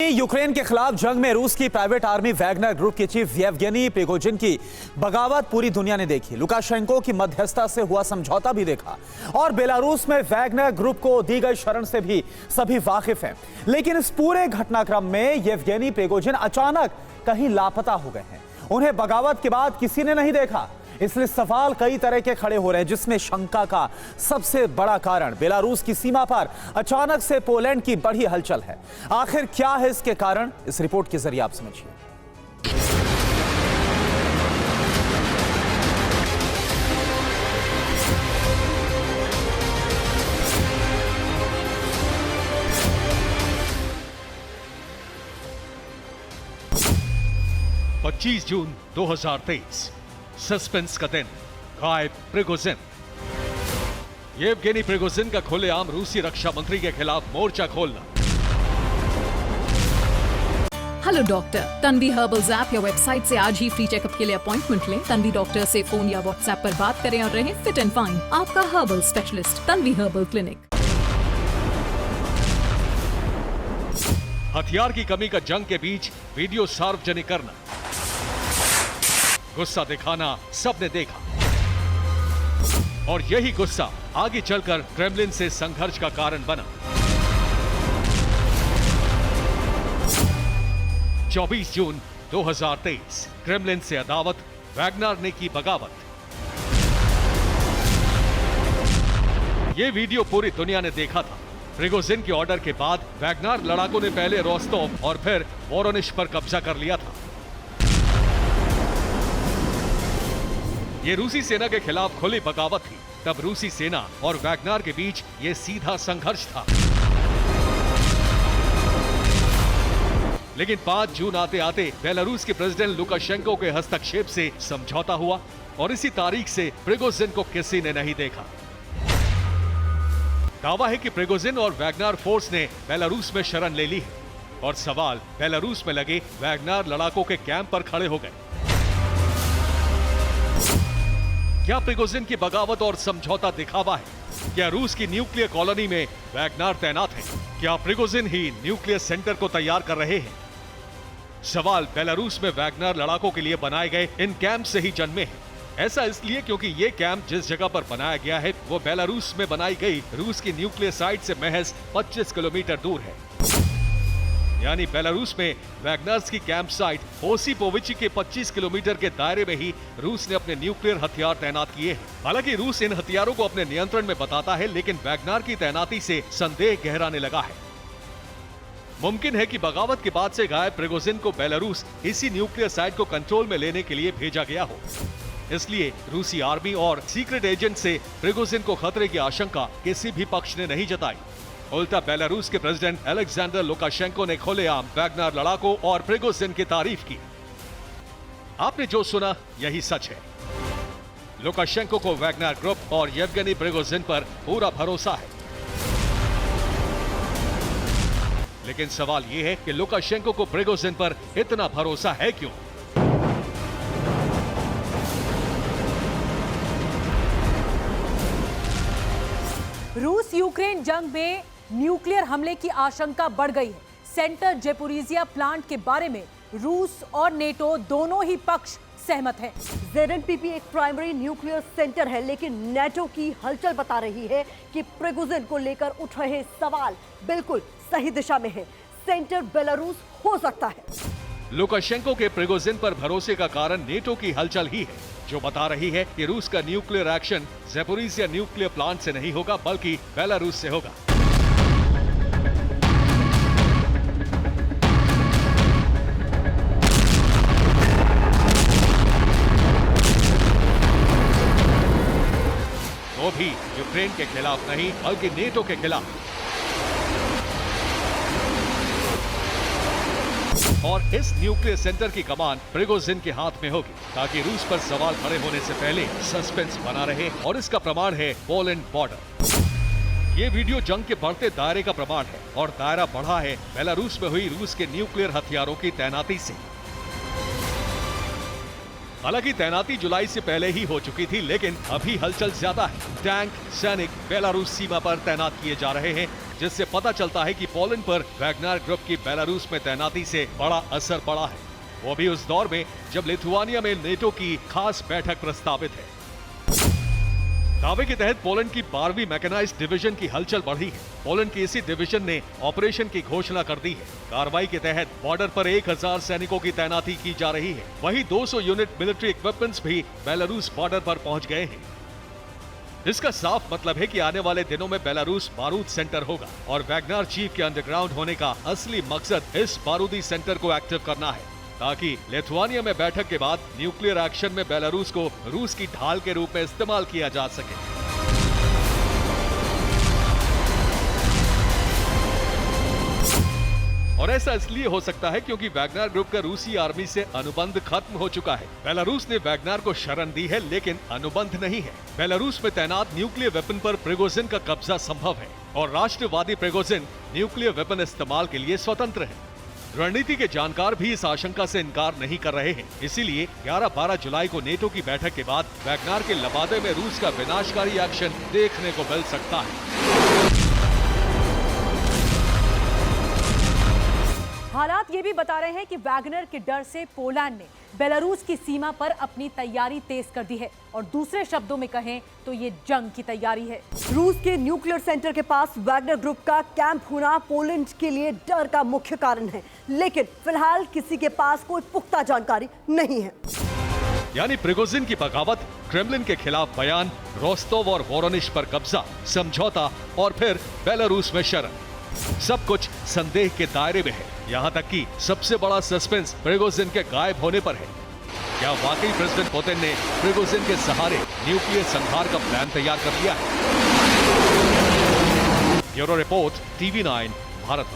Ukraine के खिलाफ जंग में रूस की प्राइवेट आर्मी वैगनर ग्रुप के चीफ येवगेनी प्रिगोजिन की बगावत पूरी दुनिया ने देखी। लुकाशेंको की मध्यस्थता से हुआ समझौता भी देखा और बेलारूस में वैगनर ग्रुप को दी गई शरण से भी सभी वाकिफ हैं। लेकिन इस पूरे घटनाक्रम में येवगेनी प्रिगोजिन अचानक कहीं लापता हो गए हैं। उन्हें बगावत के बाद किसी ने नहीं देखा, इसलिए सवाल कई तरह के खड़े हो रहे हैं, जिसमें शंका का सबसे बड़ा कारण बेलारूस की सीमा पर अचानक से पोलैंड की बढ़ी हलचल है। आखिर क्या है इसके कारण, इस रिपोर्ट के जरिए आप समझिए। पच्चीस जून 2023 सस्पेंस का दिन, गायब प्रिगोजिन। येवगेनी प्रिगोजिन का खुलेआम रूसी रक्षा मंत्री के खिलाफ मोर्चा खोलना। Hello doctor, Tanvi herbals app या वेबसाइट से आज ही फ्री चेकअप के लिए अपॉइंटमेंट लें। तन्वी डॉक्टर से फोन या व्हाट्सएप पर बात करें और रहें फिट एंड फाइन। आपका herbal specialist, Tanvi herbal clinic. हथियार की कमी का जंग के बीच वीडियो सार्वजनिक करना, गुस्सा दिखाना सबने देखा और यही गुस्सा आगे चलकर क्रेमलिन से संघर्ष का कारण बना। 24 जून 2023 क्रेमलिन से अदावत, वैगनर ने की बगावत। यह वीडियो पूरी दुनिया ने देखा था। प्रिगोजिन के ऑर्डर के बाद वैगनर लड़ाकों ने पहले रोस्तोव और फिर वोरोनिश पर कब्जा कर लिया था। ये रूसी सेना के खिलाफ खुली बगावत थी। तब रूसी सेना और वैगनर के बीच ये सीधा संघर्ष था। लेकिन 5 जून आते आते बेलारूस के प्रेसिडेंट लुकाशेंको के हस्तक्षेप से समझौता हुआ और इसी तारीख से प्रिगोजिन को किसी ने नहीं देखा। दावा है कि प्रिगोजिन और वैगनर फोर्स ने बेलारूस में शरण ले ली है और सवाल बेलारूस में लगे वैगनर लड़ाकों के कैंप पर खड़े हो गए। क्या प्रिगोजिन की बगावत और समझौता दिखावा है? क्या रूस की न्यूक्लियर कॉलोनी में वैगनर तैनात है? क्या प्रिगोजिन ही न्यूक्लियर सेंटर को तैयार कर रहे हैं? सवाल बेलारूस में वैगनर लड़ाकों के लिए बनाए गए इन कैंप से ही जन्मे हैं। ऐसा इसलिए क्योंकि ये कैंप जिस जगह पर बनाया गया है वो बेलारूस में बनाई गई रूस की न्यूक्लियर साइट से महज 25 किलोमीटर दूर है। यानी बेलारूस में वैगनर्स की कैंप साइट ओसिपोविची के 25 किलोमीटर के दायरे में ही रूस ने अपने न्यूक्लियर हथियार तैनात किए हैं। हालांकि रूस इन हथियारों को अपने नियंत्रण में बताता है, लेकिन वैगनर की तैनाती से संदेह गहराने लगा है। मुमकिन है कि बगावत के बाद से गायब प्रिगोजिन को बेलारूस इसी न्यूक्लियर साइट को कंट्रोल में लेने के लिए भेजा गया हो। इसलिए रूसी आर्मी और सीक्रेट एजेंट से प्रिगोजिन को खतरे की आशंका किसी भी पक्ष ने नहीं जताई। उल्टा बेलारूस के प्रेसिडेंट अलेक्जेंडर लुकाशेंको ने खुलेआम वैगनर लड़ाकों और प्रिगोजिन की तारीफ की। आपने जो सुना यही सच है। लुकाशेंको को वैगनर ग्रुप और येवगेनी प्रिगोजिन पर पूरा भरोसा है। लेकिन सवाल यह है कि लुकाशेंको को प्रिगोजिन पर इतना भरोसा है क्यों? रूस यूक्रेन जंग में न्यूक्लियर हमले की आशंका बढ़ गई है। सेंटर जेपोरिजिया प्लांट के बारे में रूस और नेटो दोनों ही पक्ष सहमत हैं। ZNPP एक प्राइमरी न्यूक्लियर सेंटर है, लेकिन नेटो की हलचल बता रही है कि प्रिगोजिन को लेकर उठ रहे सवाल बिल्कुल सही दिशा में है। सेंटर बेलारूस हो सकता है। लुकाशेंको के प्रिगोजिन पर भरोसे का कारण नेटो की हलचल ही है, जो बता रही है कि रूस का nuclear action Zaporizhzhia nuclear plant से नहीं होगा, बल्कि बेलारूस से होगा। वो भी यूक्रेन के खिलाफ नहीं, बल्कि नेटो के खिलाफ। और इस न्यूक्लियर सेंटर की कमान प्रिगोजिन के हाथ में होगी, ताकि रूस पर सवाल खड़े होने से पहले सस्पेंस बना रहे। और इसका प्रमाण है पोलैंड बॉर्डर। ये वीडियो जंग के बढ़ते दायरे का प्रमाण है और दायरा बढ़ा है बेलारूस में हुई रूस के न्यूक्लियर हथियारों की तैनाती से। हालांकि तैनाती जुलाई से पहले ही हो चुकी थी, लेकिन अभी हलचल ज्यादा है। टैंक सैनिक बेलारूस सीमा पर तैनात किए जा रहे हैं, जिससे पता चलता है कि पोलैंड पर वैगनर ग्रुप की बेलारूस में तैनाती से बड़ा असर पड़ा है, वो भी उस दौर में जब लिथुआनिया में नेटो की खास बैठक प्रस्तावित है। दावे के तहत पोलैंड की 12वीं मैकेनाइज्ड डिवीजन की हलचल बढ़ी है। पोलैंड की इसी डिवीजन ने ऑपरेशन की घोषणा कर दी है। कार्रवाई के तहत बॉर्डर पर 1000 सैनिकों की तैनाती की जा रही है। वहीं 200 यूनिट मिलिट्री इक्विपमेंट्स भी बेलारूस बॉर्डर पर पहुंच गए हैं। इसका साफ मतलब है कि आने वाले दिनों में बेलारूस बारूद सेंटर होगा और वैगनर चीफ के अंडरग्राउंड होने का असली मकसद इस बारूदी सेंटर को एक्टिव करना है, ताकि लिथुआनिया में बैठक के बाद न्यूक्लियर एक्शन में बेलारूस को रूस की ढाल के रूप में इस्तेमाल किया जा सके। और ऐसा इसलिए हो सकता है क्योंकि वैगनर ग्रुप का रूसी आर्मी से अनुबंध खत्म हो चुका है। बेलारूस ने वैगनर को शरण दी है, लेकिन अनुबंध नहीं है। बेलारूस में तैनात न्यूक्लियर वेपन पर प्रिगोजिन का कब्जा संभव है और राष्ट्रवादी प्रिगोजिन न्यूक्लियर वेपन इस्तेमाल के लिए स्वतंत्र है। रणनीति के जानकार भी इस आशंका से इनकार नहीं कर रहे हैं। इसीलिए 11-12 जुलाई को नेटो की बैठक के बाद वैगनर के लबादे में रूस का विनाशकारी एक्शन देखने को मिल सकता है। हालात ये भी बता रहे हैं कि वैगनर के डर से पोलैंड ने बेलारूस की सीमा पर अपनी तैयारी तेज कर दी है और दूसरे शब्दों में कहें तो ये जंग की तैयारी है। रूस के न्यूक्लियर सेंटर के पास वैगनर ग्रुप का कैंप होना पोलैंड के लिए डर का मुख्य कारण है, लेकिन फिलहाल किसी के पास कोई पुख्ता जानकारी नहीं है। यानी प्रिगोजिन की बगावत, क्रेमलिन के खिलाफ बयान, रोस्तोव और वोरोनिश पर कब्जा, समझौता और फिर बेलारूस में शरण, सब कुछ संदेह के दायरे में है। यहाँ तक कि सबसे बड़ा सस्पेंस प्रिगोजिन के गायब होने पर है। क्या वाकई प्रेसिडेंट पुतिन ने प्रिगोजिन के सहारे न्यूक्लियर संहार का प्लान तैयार कर लिया है? Bureau report, TV9 Bharat.